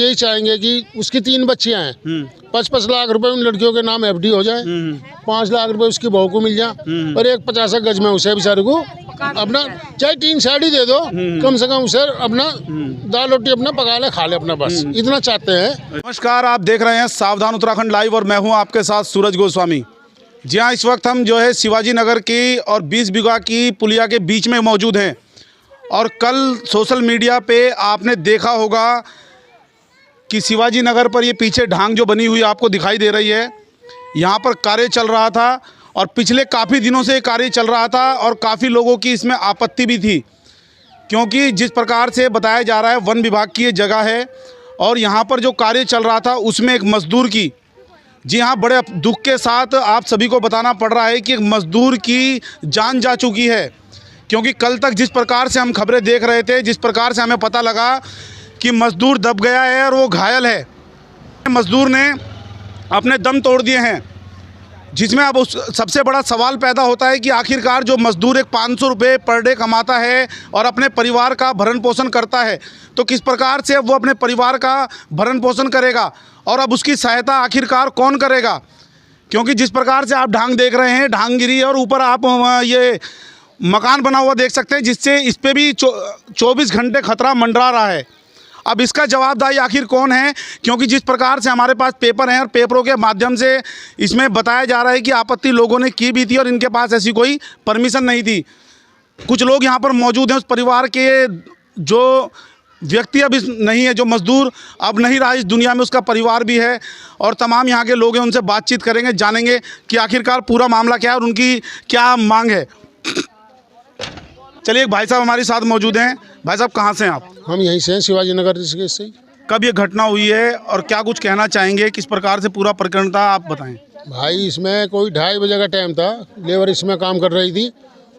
यही चाहेंगे कि उसकी 3 बच्चियां हैं, 5-5 लाख रुपए उन लड़कियों के नाम एफडी हो जाए, 5 लाख रुपए उसकी बहू को मिल जाए और एक 50 गज में उसे बेचारे को अपना चाहे 3 साड़ी दे दो, कम से कम उसे अपना दाल रोटी अपना पका ले खा ले अपना, बस इतना चाहते हैं। नमस्कार, आप देख रहे हैं सावधान उत्तराखंड लाइव और मैं हूं आपके साथ सूरज गोस्वामी। जी हाँ, इस वक्त हम जो है शिवाजी नगर की और 20 बीघा की पुलिया के बीच में मौजूद हैं और कल सोशल मीडिया पे आपने देखा होगा कि शिवाजी नगर पर ये पीछे ढांग जो बनी हुई आपको दिखाई दे रही है, यहाँ पर कार्य चल रहा था और पिछले काफ़ी दिनों से ये कार्य चल रहा था और काफ़ी लोगों की इसमें आपत्ति भी थी, क्योंकि जिस प्रकार से बताया जा रहा है वन विभाग की ये जगह है और यहाँ पर जो कार्य चल रहा था उसमें एक मज़दूर की, जी हाँ, बड़े दुख के साथ आप सभी को बताना पड़ रहा है कि एक मज़दूर की जान जा चुकी है। क्योंकि कल तक जिस प्रकार से हम खबरें देख रहे थे, जिस प्रकार से हमें पता लगा कि मज़दूर दब गया है और वो घायल है, मज़दूर ने अपने दम तोड़ दिए हैं, जिसमें अब उस सबसे बड़ा सवाल पैदा होता है कि आखिरकार जो मज़दूर एक 500 रुपये पर डे कमाता है और अपने परिवार का भरण पोषण करता है, तो किस प्रकार से अब वो अपने परिवार का भरण पोषण करेगा और अब उसकी सहायता आखिरकार कौन करेगा। क्योंकि जिस प्रकार से आप ढांग देख रहे हैं, ढांग गिरी और ऊपर आप ये मकान बना हुआ देख सकते हैं, जिससे इस पर भी 24 घंटे खतरा मंडरा रहा है। अब इसका जवाबदारी आखिर कौन है, क्योंकि जिस प्रकार से हमारे पास पेपर हैं और पेपरों के माध्यम से इसमें बताया जा रहा है कि आपत्ति लोगों ने की भी थी और इनके पास ऐसी कोई परमिशन नहीं थी। कुछ लोग यहाँ पर मौजूद हैं उस परिवार के, जो व्यक्ति अब इस नहीं है, जो मज़दूर अब नहीं रहा इस दुनिया में, उसका परिवार भी है और तमाम यहाँ के लोग हैं, उनसे बातचीत करेंगे, जानेंगे कि आखिरकार पूरा मामला क्या है और उनकी क्या मांग है। चलिए, एक भाई साहब हमारे साथ मौजूद हैं। भाई साहब, कहाँ से हैं आप? हम यहीं से हैं, शिवाजी नगर से। कब ये घटना हुई है और क्या कुछ कहना चाहेंगे, किस प्रकार से पूरा प्रकरण था, आप बताएं। भाई, इसमें कोई 2:30 बजे का टाइम था, लेबर इसमें काम कर रही थी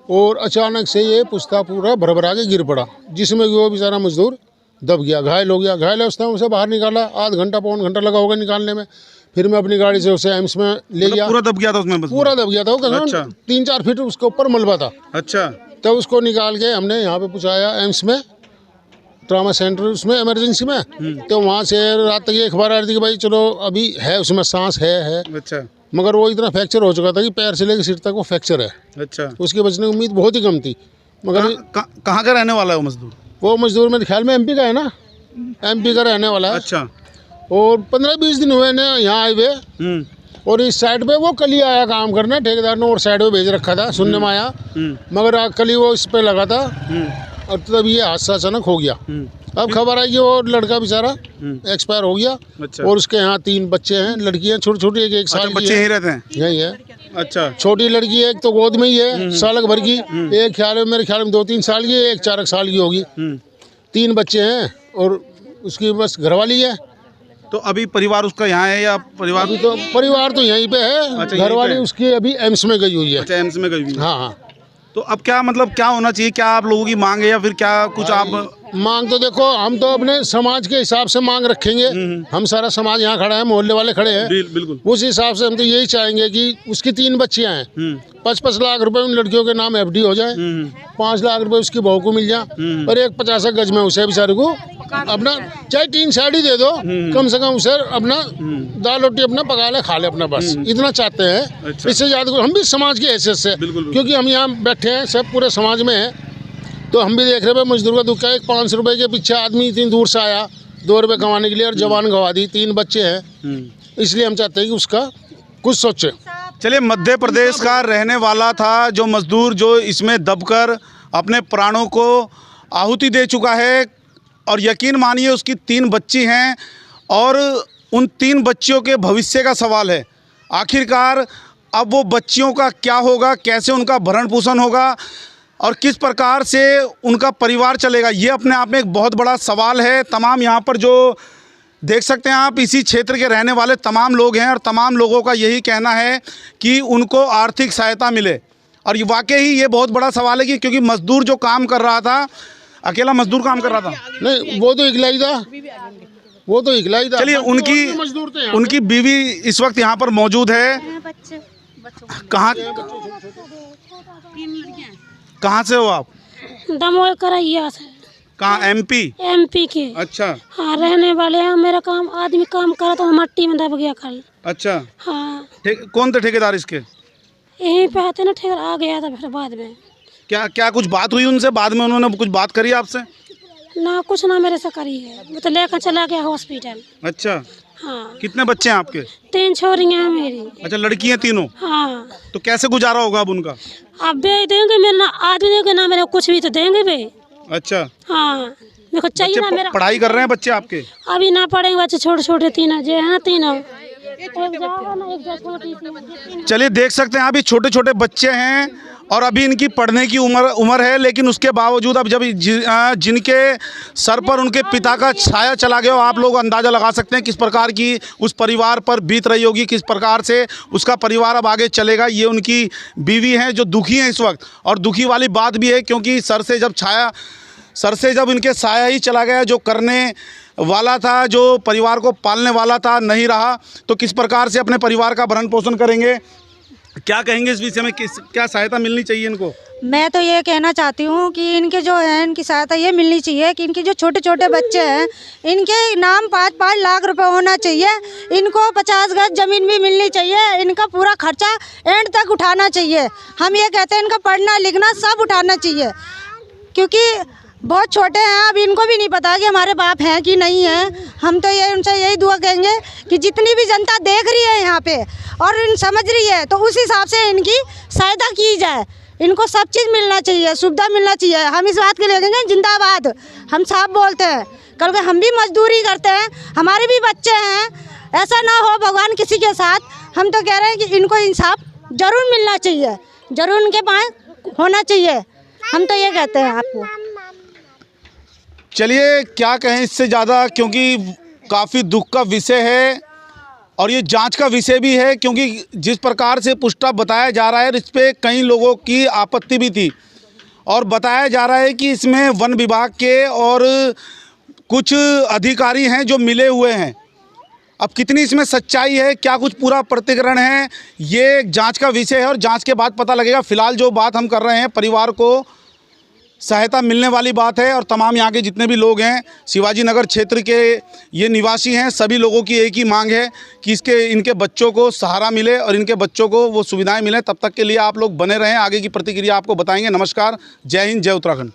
और अचानक से ये पुश्ता पूरा भरभरा के गिर पड़ा, जिसमें वो बेचारा मजदूर दब गया, घायल हो गया। घायल है, उस टाइम उसे बाहर निकाला, आध घंटा पौन घंटा लगा होगा निकालने में। फिर मैं अपनी गाड़ी से उसे एम्स में ले गया। पूरा दब गया था उसमें? पूरा दब गया था वो। अच्छा। 3-4 फीट उसके ऊपर मलबा था। अच्छा। तब उसको निकाल के हमने यहाँ पे पहुँचाया एम्स में, ट्रामा सेंटर, उसमें इमरजेंसी में। तो वहाँ से रात तक ये खबर आ रही थी कि भाई चलो अभी है, उसमें सांस है। अच्छा। मगर वो इतना फ्रैक्चर हो चुका था कि पैर से लेकर सिर तक वो फ्रैक्चर है। अच्छा। उसके बचने की उम्मीद बहुत ही कम थी। मगर कहाँ का रहने वाला है वो मजदूर? वो मजदूर मेरे ख्याल में एमपी का है ना, एमपी का रहने वाला है। अच्छा। और 15-20 दिन हुए ने यहाँ आए हुए और इस साइड पे वो कल ही आया काम करने, ठेकेदार ने और साइड पे भेज रखा था, सुनने में आया। मगर कल ही वो इस पे लगा था और तब ये हादसा अचानक हो गया। अब खबर आई कि वो लड़का बेचारा एक्सपायर हो गया। अच्छा। और उसके यहाँ 3 बच्चे हैं, लड़कियां छोटी-छोटी, 1 साल की। बच्चे यहीं रहते हैं? यही है। अच्छा। छोटी लड़की एक तो गोद में ही है, साल भर की, एक मेरे ख्याल में 2-3 साल की, एक 4 साल की होगी। 3 बच्चे हैं और उसकी बस घरवाली है। तो अभी परिवार उसका यहाँ है या परिवार तो यहीं पे है। अच्छा, घरवाली उसकी अभी एम्स में गई हुई है। अच्छा, एम्स में गई हुई है। हाँ। तो अब क्या मतलब क्या होना चाहिए, क्या आप लोगों की मांग है या फिर क्या कुछ आप मांग? तो देखो, हम तो अपने समाज के हिसाब से मांग रखेंगे। हम सारा समाज यहाँ खड़ा है, मोहल्ले वाले खड़े हैं। बिल्कुल। उस हिसाब से हम तो यही चाहेंगे कि उसकी 3 बच्चियां हैं, 5-5 लाख रुपए उन लड़कियों के नाम एफडी हो जाए, 5 लाख रुपए उसकी बहू को मिल जाए और एक 50 गज में उसे बेचारे को अपना चाहे 3 साड़ी दे दो, कम से कम उसे अपना दाल रोटी अपना पका ले खा ले अपना, बस इतना चाहते हैं। अच्छा। इससे ज़्यादा हम भी समाज की हैसियत से, क्योंकि हम यहाँ बैठे हैं, सब पूरे समाज में है, तो हम भी देख रहे हैं मजदूर का दुख है। 500 रुपये के पीछे आदमी इतनी दूर से आया 2 रुपये कमाने के लिए और जवान गंवा दी, 3 बच्चे हैं, इसलिए हम चाहते हैं कि उसका कुछ सोचे। चलिए, मध्य प्रदेश का रहने वाला था जो मजदूर, जो इसमें दबकर अपने प्राणों को आहुति दे चुका है और यकीन मानिए उसकी 3 बच्ची हैं और उन 3 बच्चियों के भविष्य का सवाल है। आखिरकार अब वो बच्चियों का क्या होगा, कैसे उनका भरण पोषण होगा और किस प्रकार से उनका परिवार चलेगा, ये अपने आप में एक बहुत बड़ा सवाल है। तमाम यहाँ पर जो देख सकते हैं आप, इसी क्षेत्र के रहने वाले तमाम लोग हैं और तमाम लोगों का यही कहना है कि उनको आर्थिक सहायता मिले और ये वाकई ही ये बहुत बड़ा सवाल है कि क्योंकि मजदूर जो काम कर रहा था, अकेला मजदूर काम कर रहा था? नहीं, वो तो इकला ही था। चलिए, उनकी बीवी इस वक्त यहाँ पर मौजूद है। कहाँ से हो आप? दमोह करैया से। कहाँ एमपी? एमपी के। अच्छा हाँ रहने वाले हैं। मेरा काम आदमी काम करा तो मट्टी में दब गया कल। अच्छा। हाँ कौन थे ठेकेदार इसके? यहीं पे आते ना ठेकर आ गया था फिर बाद में। क्या क्या कुछ बात हुई उनसे बाद में? उन्होंने कुछ बात करी आपसे? ना कुछ ना मेरे से करी है। वो तो लेकर चला गया हॉस्पिटल। अच्छा। हाँ कितने बच्चे हैं आपके? 3 छोरियाँ हैं मेरी। अच्छा लड़की हैं तीनों? हाँ तो कैसे गुजारा होगा अब उनका? अब बे देंगे मेरे ना आदमी देंगे ना मेरे कुछ भी तो देंगे बे। अच्छा। हाँ मेरे को चाहिए ना मेरा। पढ़ाई कर रहे हैं बच्चे आपके? अभी ना पढ़ेंगे बच्चे छोटे छोटे तीनों जो है ना तीनों। एक जाओगा ना एक छोटी सी। चलिए देख सकते हैं अभी छोटे छोटे बच्चे हैं और अभी इनकी पढ़ने की उम्र है, लेकिन उसके बावजूद अब जब जिनके सर पर उनके पिता का छाया चला गया, आप लोग अंदाज़ा लगा सकते हैं किस प्रकार की उस परिवार पर बीत रही होगी, किस प्रकार से उसका परिवार अब आगे चलेगा। ये उनकी बीवी हैं जो दुखी हैं इस वक्त, और दुखी वाली बात भी है क्योंकि सर से जब इनके साया ही चला गया, जो करने वाला था, जो परिवार को पालने वाला था, नहीं रहा, तो किस प्रकार से अपने परिवार का भरण पोषण करेंगे? क्या कहेंगे इस विषय में? क्या सहायता मिलनी चाहिए इनको? मैं तो ये कहना चाहती हूँ कि इनके जो है इनकी सहायता ये मिलनी चाहिए कि इनके जो छोटे छोटे बच्चे हैं इनके नाम 5-5 लाख रुपए होना चाहिए। इनको 50 गज ज़मीन भी मिलनी चाहिए। इनका पूरा खर्चा एंड तक उठाना चाहिए। हम ये कहते हैं इनका पढ़ना लिखना सब उठाना चाहिए, क्योंकि बहुत छोटे हैं। अब इनको भी नहीं पता कि हमारे बाप हैं कि नहीं हैं। हम तो ये उनसे यही दुआ कहेंगे कि जितनी भी जनता देख रही है यहाँ पे और इन समझ रही है तो उस हिसाब से इनकी सहायता की जाए। इनको सब चीज़ मिलना चाहिए, सुविधा मिलना चाहिए। हम इस बात के लिए कहेंगे जिंदाबाद। हम साफ बोलते हैं, कल हम भी मजदूरी करते हैं, हमारे भी बच्चे हैं। ऐसा ना हो भगवान किसी के साथ। हम तो कह रहे हैं कि इनको इंसाफ जरूर मिलना चाहिए, जरूर उनके पास होना चाहिए। हम तो ये कहते हैं आपको। चलिए क्या कहें इससे ज़्यादा, क्योंकि काफ़ी दुख का विषय है और ये जांच का विषय भी है, क्योंकि जिस प्रकार से पुष्टा बताया जा रहा है इस पर कई लोगों की आपत्ति भी थी और बताया जा रहा है कि इसमें वन विभाग के और कुछ अधिकारी हैं जो मिले हुए हैं। अब कितनी इसमें सच्चाई है, क्या कुछ पूरा प्रतिकरण है, ये जांच का विषय है और जांच के बाद पता लगेगा। फिलहाल जो बात हम कर रहे हैं परिवार को सहायता मिलने वाली बात है और तमाम यहाँ के जितने भी लोग हैं शिवाजी नगर क्षेत्र के ये निवासी हैं, सभी लोगों की एक ही मांग है कि इनके बच्चों को सहारा मिले और इनके बच्चों को वो सुविधाएं मिलें। तब तक के लिए आप लोग बने रहें, आगे की प्रतिक्रिया आपको बताएंगे। नमस्कार, जय हिंद, जय उत्तराखंड।